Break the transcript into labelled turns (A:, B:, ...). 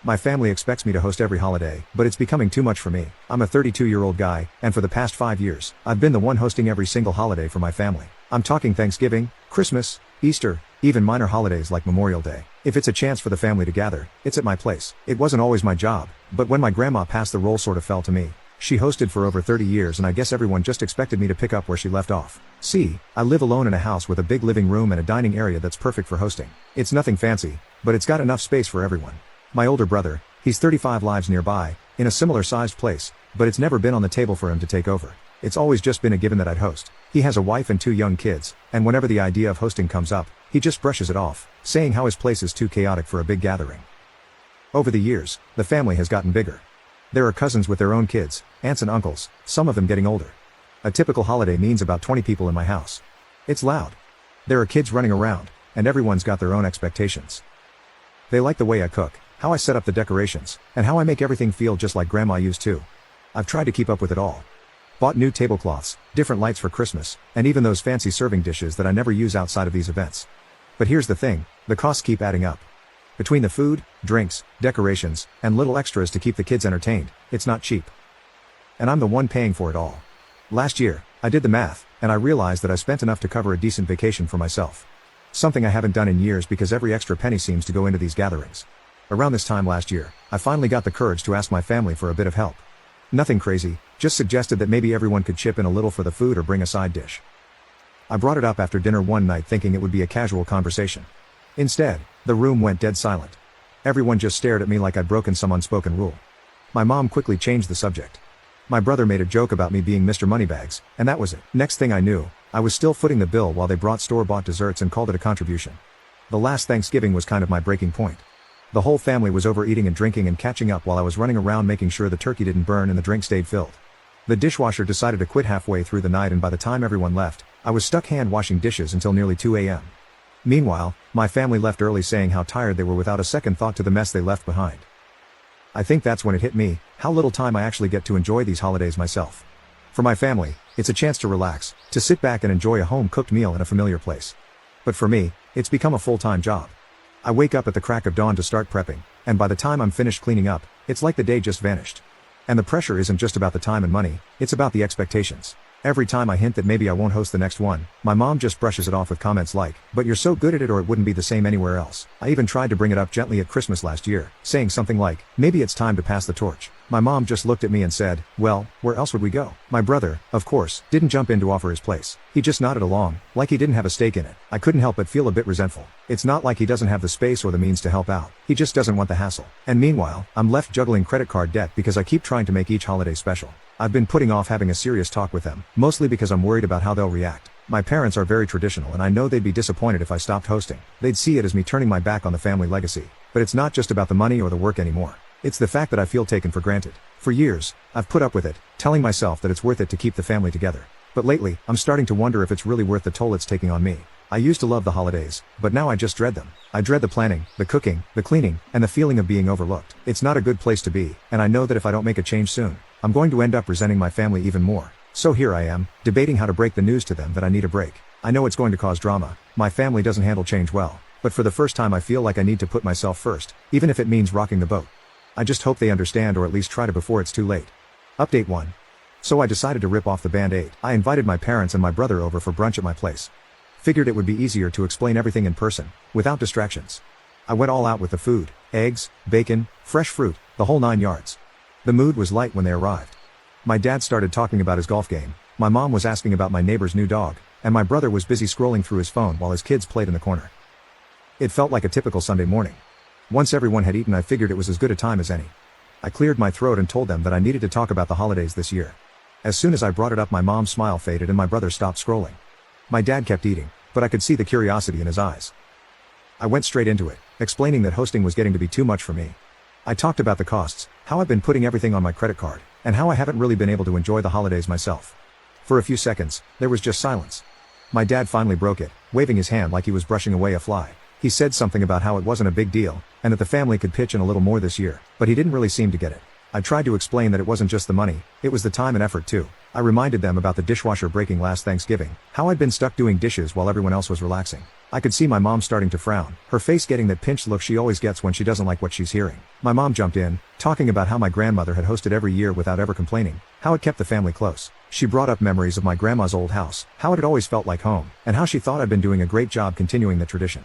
A: My family expects me to host every holiday, but it's becoming too much for me. I'm a 32-year-old guy, and for the past 5 years, I've been the one hosting every single holiday for my family. I'm talking Thanksgiving, Christmas, Easter, even minor holidays like Memorial Day. If it's a chance for the family to gather, it's at my place. It wasn't always my job, but when my grandma passed, the role sort of fell to me. She hosted for over 30 years, and I guess everyone just expected me to pick up where she left off. See, I live alone in a house with a big living room and a dining area that's perfect for hosting. It's nothing fancy, but it's got enough space for everyone. My older brother, he's 35 lives nearby, in a similar sized place, but it's never been on the table for him to take over. It's always just been a given that I'd host. He has a wife and 2 young kids, and whenever the idea of hosting comes up, he just brushes it off, saying how his place is too chaotic for a big gathering. Over the years, the family has gotten bigger. There are cousins with their own kids, aunts and uncles, some of them getting older. A typical holiday means about 20 people in my house. It's loud. There are kids running around, and everyone's got their own expectations. They like the way I cook, how I set up the decorations, and how I make everything feel just like Grandma used to. I've tried to keep up with it all. Bought new tablecloths, different lights for Christmas, and even those fancy serving dishes that I never use outside of these events. But here's the thing, the costs keep adding up. Between the food, drinks, decorations, and little extras to keep the kids entertained, it's not cheap. And I'm the one paying for it all. Last year, I did the math, and I realized that I spent enough to cover a decent vacation for myself. Something I haven't done in years because every extra penny seems to go into these gatherings. Around this time last year, I finally got the courage to ask my family for a bit of help. Nothing crazy, just suggested that maybe everyone could chip in a little for the food or bring a side dish. I brought it up after dinner one night thinking it would be a casual conversation. Instead, the room went dead silent. Everyone just stared at me like I'd broken some unspoken rule. My mom quickly changed the subject. My brother made a joke about me being Mr. Moneybags, and that was it. Next thing I knew, I was still footing the bill while they brought store-bought desserts and called it a contribution. The last Thanksgiving was kind of my breaking point. The whole family was over eating and drinking and catching up while I was running around making sure the turkey didn't burn and the drink stayed filled. The dishwasher decided to quit halfway through the night, and by the time everyone left, I was stuck hand washing dishes until nearly 2 a.m. Meanwhile, my family left early saying how tired they were without a second thought to the mess they left behind. I think that's when it hit me, how little time I actually get to enjoy these holidays myself. For my family, it's a chance to relax, to sit back and enjoy a home-cooked meal in a familiar place. But for me, it's become a full-time job. I wake up at the crack of dawn to start prepping, and by the time I'm finished cleaning up, it's like the day just vanished. And the pressure isn't just about the time and money, it's about the expectations. Every time I hint that maybe I won't host the next one, my mom just brushes it off with comments like, "But you're so good at it, or it wouldn't be the same anywhere else." I even tried to bring it up gently at Christmas last year, saying something like, "Maybe it's time to pass the torch." My mom just looked at me and said, "Well, where else would we go?" My brother, of course, didn't jump in to offer his place. He just nodded along, like he didn't have a stake in it. I couldn't help but feel a bit resentful. It's not like he doesn't have the space or the means to help out. He just doesn't want the hassle. And meanwhile, I'm left juggling credit card debt because I keep trying to make each holiday special. I've been putting off having a serious talk with them, mostly because I'm worried about how they'll react. My parents are very traditional, and I know they'd be disappointed if I stopped hosting. They'd see it as me turning my back on the family legacy. But it's not just about the money or the work anymore. It's the fact that I feel taken for granted. For years, I've put up with it, telling myself that it's worth it to keep the family together. But lately, I'm starting to wonder if it's really worth the toll it's taking on me. I used to love the holidays, but now I just dread them. I dread the planning, the cooking, the cleaning, and the feeling of being overlooked. It's not a good place to be, and I know that if I don't make a change soon, I'm going to end up resenting my family even more. So here I am, debating how to break the news to them that I need a break. I know it's going to cause drama. My family doesn't handle change well. But for the first time I feel like I need to put myself first, even if it means rocking the boat. I just hope they understand, or at least try to before it's too late. Update 1. So I decided to rip off the Band-Aid. I invited my parents and my brother over for brunch at my place. Figured it would be easier to explain everything in person, without distractions. I went all out with the food, eggs, bacon, fresh fruit, the whole 9 yards. The mood was light when they arrived. My dad started talking about his golf game, my mom was asking about my neighbor's new dog, and my brother was busy scrolling through his phone while his kids played in the corner. It felt like a typical Sunday morning. Once everyone had eaten, I figured it was as good a time as any. I cleared my throat and told them that I needed to talk about the holidays this year. As soon as I brought it up, my mom's smile faded and my brother stopped scrolling. My dad kept eating, but I could see the curiosity in his eyes. I went straight into it, explaining that hosting was getting to be too much for me. I talked about the costs, how I've been putting everything on my credit card, and how I haven't really been able to enjoy the holidays myself. For a few seconds, there was just silence. My dad finally broke it, waving his hand like he was brushing away a fly. He said something about how it wasn't a big deal, and that the family could pitch in a little more this year, but he didn't really seem to get it. I tried to explain that it wasn't just the money, it was the time and effort too. I reminded them about the dishwasher breaking last Thanksgiving, how I'd been stuck doing dishes while everyone else was relaxing. I could see my mom starting to frown, her face getting that pinched look she always gets when she doesn't like what she's hearing. My mom jumped in, talking about how my grandmother had hosted every year without ever complaining, how it kept the family close. She brought up memories of my grandma's old house, how it had always felt like home, and how she thought I'd been doing a great job continuing the tradition.